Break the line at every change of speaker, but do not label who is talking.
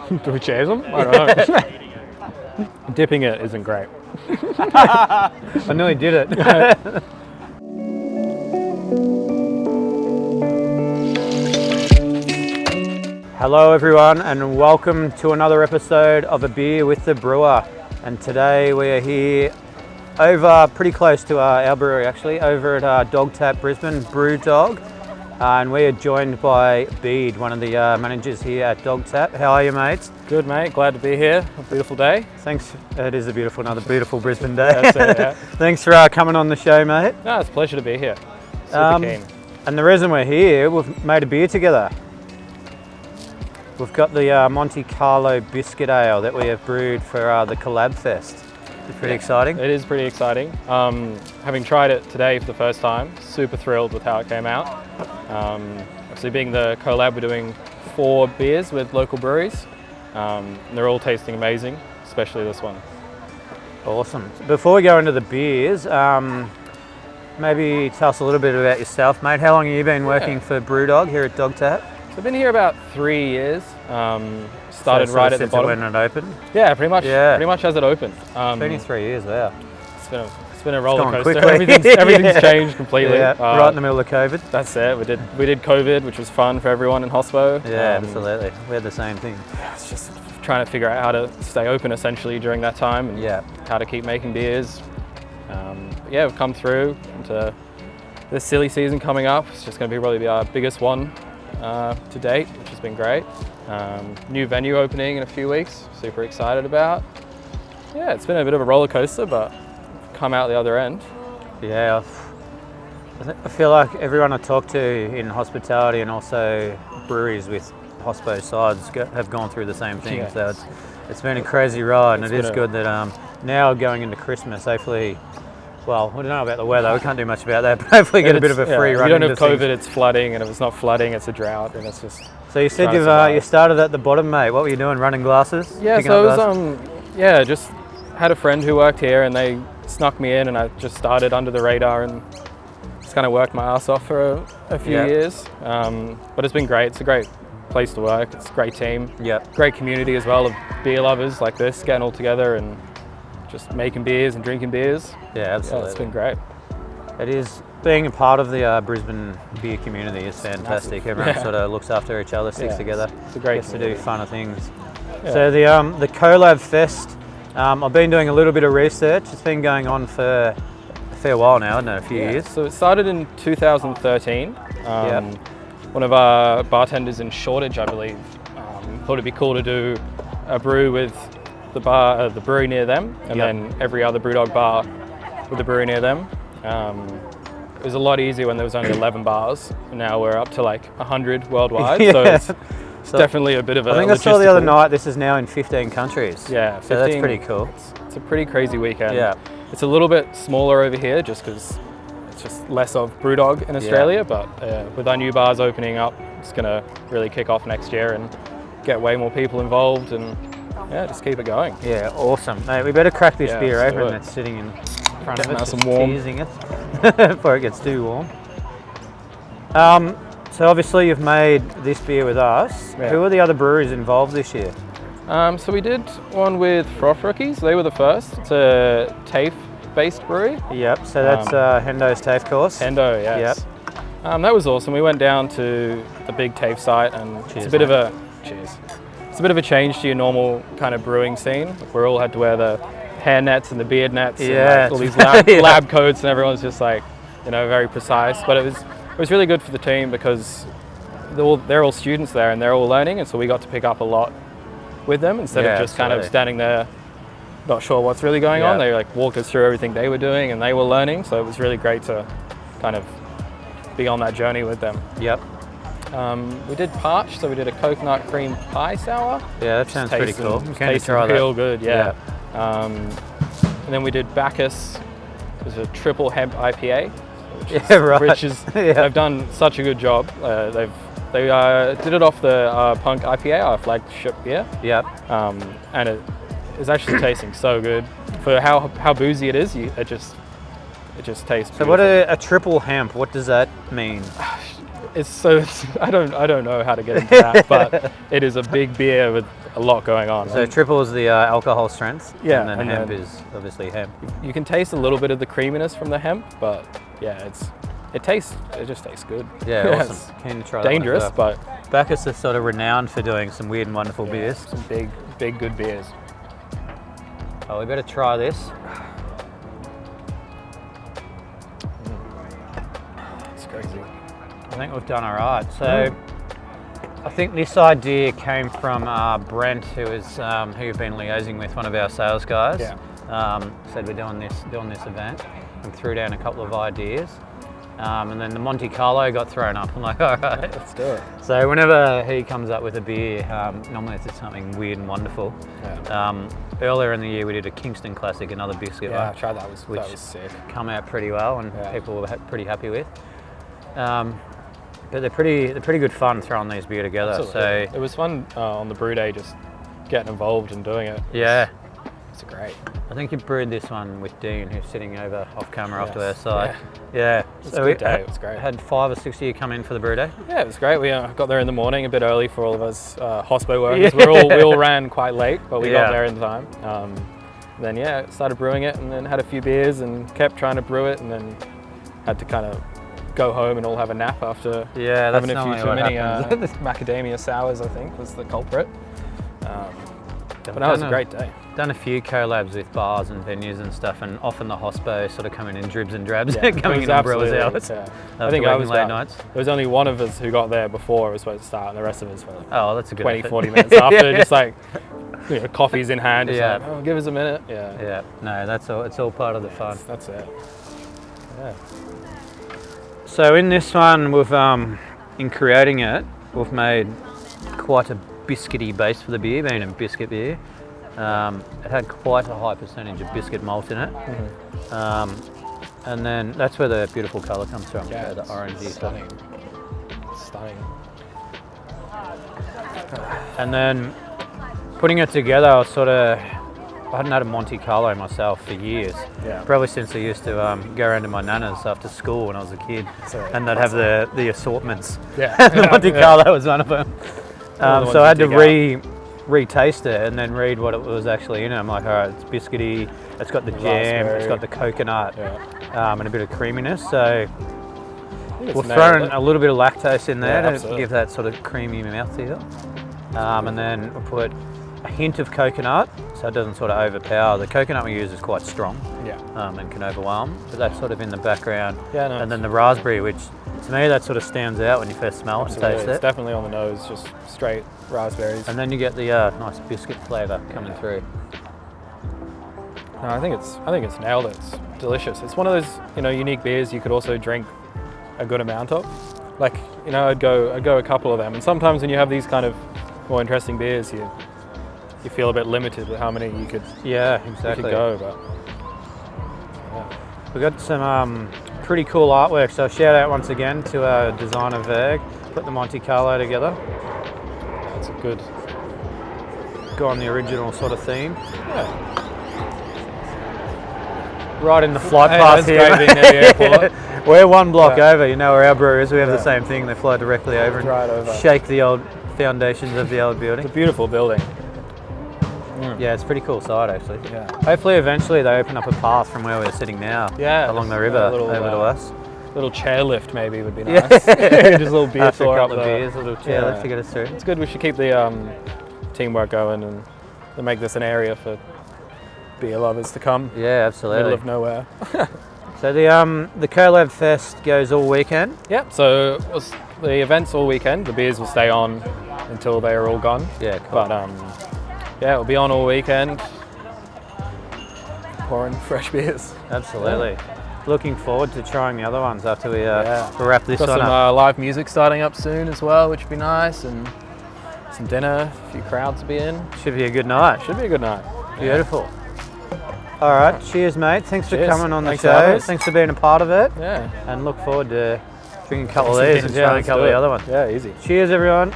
Do we chase them? I don't know. Dipping it isn't great.
I nearly did it. Hello everyone and welcome to another episode of A Beer with the Brewer. And today we are here over pretty close to our brewery actually, over at DogTap Brisbane, Brew Dog. And we are joined by Bede, one of the managers here at DogTap. How are you, mates?
Good, mate. Glad to be here. A beautiful day.
Thanks. It is another beautiful Brisbane day.
That's it, yeah.
Thanks for coming on the show, mate.
No, it's a pleasure to be here. Super keen.
And the reason we're here, we've made a beer together. We've got the Monte Carlo Biscuit Ale that we have brewed for the Collabfest. It's pretty exciting.
It is pretty exciting. Having tried it today for the first time, super thrilled with how it came out. Obviously being the collab, we're doing 4 beers with local breweries. And they're all tasting amazing, especially this one.
Awesome. Before we go into the beers, maybe tell us a little bit about yourself, mate. How long have you been working for Brewdog here at DogTap?
So I've been here about 3 years. Started right at the bottom.
When it opened?
Yeah, pretty much as it opened.
It's been 3 years, wow.
It's been a roller coaster.
Quickly.
Everything's changed completely.
Yeah, right in the middle of COVID.
That's it. We did COVID, which was fun for everyone in hospo.
Yeah, absolutely. We had the same thing.
It's just trying to figure out how to stay open essentially during that time and how to keep making beers. But yeah, we've come through into this silly season coming up. It's just going to probably be our biggest one to date, which has been great. New venue opening in a few weeks. Super excited about. Yeah, it's been a bit of a roller coaster, but come out the other end.
Yeah, I feel like everyone I talk to in hospitality and also breweries with hospo sides have gone through the same thing. Yeah. So it's been a crazy ride, and it is good that now going into Christmas, hopefully, well, we don't know about the weather, we can't do much about that, but hopefully get a bit of a free run.
If you don't have COVID, it's flooding, and if it's not flooding, it's a drought, and it's just...
So you said you started at the bottom, mate. What were you doing, running glasses?
Yeah, so it was, just had a friend who worked here, and they snuck me in, and I just started under the radar and just kind of worked my ass off for a few years. But it's been great. It's a great place to work. It's a great team. Great community as well of beer lovers like this, getting all together and just making beers and drinking beers.
Yeah, absolutely.
Yeah, it's been great.
It is. Being a part of the Brisbane beer community is fantastic. Everyone sort of looks after each other, sticks together.
It's a great
gets to do funner things. Yeah. So the Collabfest, I've been doing a little bit of research. It's been going on for a fair while now, a few years.
So it started in 2013. One of our bartenders in Shoreditch, I believe, thought it'd be cool to do a brew with the brewery near them, and then every other Brewdog bar with the brewery near them. It was a lot easier when there was only 11 bars, and now we're up to like 100 worldwide. So it's definitely a bit of a
I think I saw the other night, this is now in 15 countries.
Yeah, 15,
so that's pretty cool.
It's a pretty crazy weekend.
Yeah.
It's a little bit smaller over here just because it's just less of Brewdog in Australia, but with our new bars opening up, it's going to really kick off next year and get way more people involved and just keep it going.
Yeah, awesome. Mate, we better crack this beer open that's sitting in front of us.
Nice and warm.
Teasing it before it gets too warm. So obviously you've made this beer with us. Yeah. Who are the other breweries involved this year?
So we did one with Froth Rookies. They were the first. It's a TAFE-based brewery.
Yep, so that's Hendo's TAFE course.
Hendo, yes. Yep. That was awesome. We went down to the big TAFE site, and it's a bit of a It's a bit of a change to your normal kind of brewing scene. We all had to wear the hair nets and the beard nets and all these lab coats, and everyone's just like, very precise. But it was really good for the team because they're all students there and they're all learning, and so we got to pick up a lot with them instead of just kind of standing there not sure what's really going on. They walked us through everything they were doing and they were learning, so it was really great to kind of be on that journey with them.
Yep.
We did parch, so we did a coconut cream pie sour.
Yeah, that sounds pretty cool.
Tastes real good, and then we did Bacchus. It was a triple hemp IPA. Which is they've done such a good job. They did it off the Punk IPA, our flagship beer.
Yep.
And it is actually tasting so good for how boozy it is. It just tastes.
So beautiful. What a triple hemp? What does that mean?
I don't know how to get into that, but it is a big beer with a lot going on.
So triple is the alcohol strength,
Yeah,
and then
and
hemp
then-
is obviously hemp.
You can taste a little bit of the creaminess from the hemp, but yeah, it just tastes good.
Yeah,
Yeah,
awesome. Keen to try that
dangerous,
one as well.
but
Bacchus is sort of renowned for doing some weird and wonderful beers.
some big good beers.
Oh, we better try this.
It's crazy.
I think we've done all right. So I think this idea came from Brent, who you've been liaising with, one of our sales guys.
Yeah.
Said we're doing this event, and threw down a couple of ideas. And then the Monte Carlo got thrown up. I'm like, all right,
Let's do it.
So whenever he comes up with a beer, normally it's something weird and wonderful.
Yeah.
Earlier in the year, we did a Kingston Classic, another biscuit
Yeah, I
one,
tried that. That
which
was sick.
come out pretty well, and
Yeah.
people were pretty happy with. But they're pretty good fun throwing these beer together.
Absolutely.
So
It was fun on the brew day, just getting involved and doing it.
yeah,
It's great.
I think you brewed this one with Dean, who's sitting over off camera off to our
Yes.
side. Yeah,
was
so
a
we
good day, it was great.
had 5 or 6 of you come in for the brew day.
Yeah, it was great. We got there in the morning, a bit early for all of us hospo workers. We all ran quite late, but we got
Yeah.
there in time. Then started brewing it, and then had a few beers and kept trying to brew it, and then had to kind of go home and all have a nap after
Yeah, that's
having a few
normally
too
what
many
happens.
macadamia sours, I think, was the culprit. But
I've
that was a
done
great day.
Done a few collabs with bars and venues and stuff, and often the hospo sort of coming in dribs and drabs,
Yeah,
coming
it
in
was
on brewers
absolutely-
hours.
yeah.
After
I think I
working
was
late
about-
nights.
There was only one of us who got there before it was supposed to start, and the rest of us were like
Oh, that's a good
20,
effort.
40 minutes after,
Yeah.
just like coffee's in hand, just
Yeah.
like, oh, give us a minute. Yeah,
Yeah, no, that's all. It's all part of the fun.
that's it. Yeah.
So in this one, we've in creating it, we've made quite a biscuity base for the beer, being a biscuit beer. It had quite a high percentage of biscuit malt in it, and then that's where the beautiful colour comes from.
Yeah,
the
it's
orangey stuff.
Stunning.
And then putting it together, I hadn't had a Monte Carlo myself for years.
Yeah.
Probably since I used to go around to my nana's after school when I was a kid,
So
and they'd have the assortments.
Yeah.
The Monte Carlo was one of them.
All the
So I had
ones
to
you dig
re-taste it and then read what it was actually in it. I'm like, all right, it's biscuity, it's got the jam, it's got the coconut,
Yeah.
and a bit of creaminess. So
I think it's
we'll
nailed
throw in
it.
a little bit of lactose in there
Yeah,
to
absolutely.
give that sort of creamy mouthfeel. And then we'll put a hint of coconut, so it doesn't sort of overpower. The coconut we use is quite strong
Yeah.
and can overwhelm, but that's sort of in the background.
Yeah, no,
And then the raspberry, which to me that sort of stands out when you first smell it and
absolutely.
taste
It's
it.
definitely on the nose, just straight raspberries.
And then you get the nice biscuit flavour coming through.
No, I think it's nailed it. It's delicious. It's one of those unique beers you could also drink a good amount of. Like I'd go a couple of them, and sometimes when you have these kind of more interesting beers, you feel a bit limited with how many you could
Yeah,
you
exactly.
could go. But yeah.
We've got some pretty cool artwork, so shout out once again to our designer Verg. Put the Monte Carlo together.
That's a good.
Go on the original sort of theme.
Yeah.
Right in the flight
Hey,
path
that's
here.
great being near the airport.
We're one block
Yeah.
over, where our brewer is. We have the
Yeah.
same thing. They fly directly over and
Right over.
shake the old foundations of the old building.
It's a beautiful building.
Yeah, it's a pretty cool side actually.
Yeah.
Hopefully eventually they open up a path from where we're sitting now
Yeah,
along the
just
river
a little,
over to us.
Little chairlift maybe would be
Yeah.
nice. Just a little beer
After a
tour up
couple of
there.
beers, a little chairlift to get us through.
It's good. We should keep the teamwork going and make this an area for beer lovers to come.
Yeah,
Middle
absolutely.
of nowhere.
So the Collab Fest goes all weekend.
Yep. So the event's all weekend. The beers will stay on until they are all gone.
Yeah, cool.
But yeah, it'll be on all weekend. Pouring fresh beers.
Absolutely. Looking forward to trying the other ones after we wrap this
Got
one
some
up.
live music starting up soon as well, which would be nice, and some dinner, a few crowds to be in.
Should be a good night.
Should be a good night.
Beautiful. All right, cheers, mate. Thanks for
Cheers.
coming on the
Thanks for having
show.
us.
Thanks for being a part of it,
Yeah.
and look forward to drinking a couple of these and
Yeah,
trying a
let's
couple
do
of the
it.
other ones.
Yeah, easy.
Cheers, everyone.